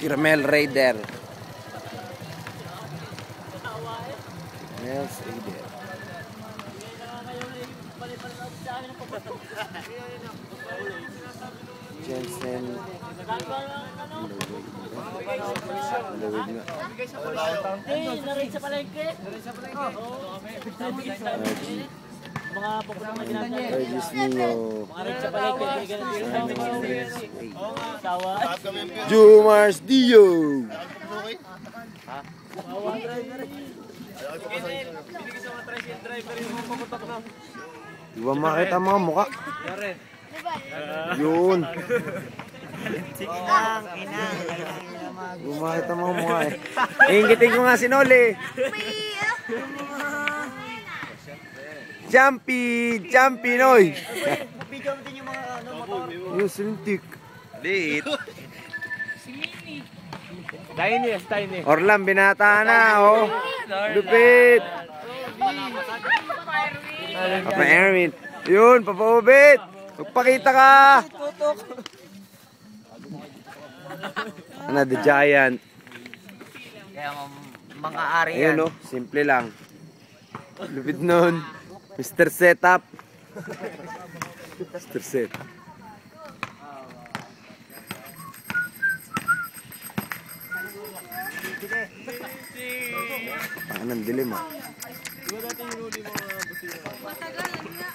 Caramel Raider. Caramel Raider. Jensen. Lawid nga. Narin sa palengke. Mga pupunang na ginagawa. Regis Neo. Mga rin sa palengke. Jumars Dio. Di ba makita mga mukha? Yun. Di ba makita mga mukha eh. Inggitin ko nga si Noli. Jumpy Noy. Video mo din yung mga motor. Yung sintik. Liit. Tiny. Orlan, binata na, oh. Lupit. Papa Erwin. Yun, Papa Ubit. Magpakita ka. Ano, the giant. Kaya mga ari yan. Ayun, oh. Simple lang. Lupit nun. Mr. Setup. Mr. Setup. Ang dilim ah. Matagal na.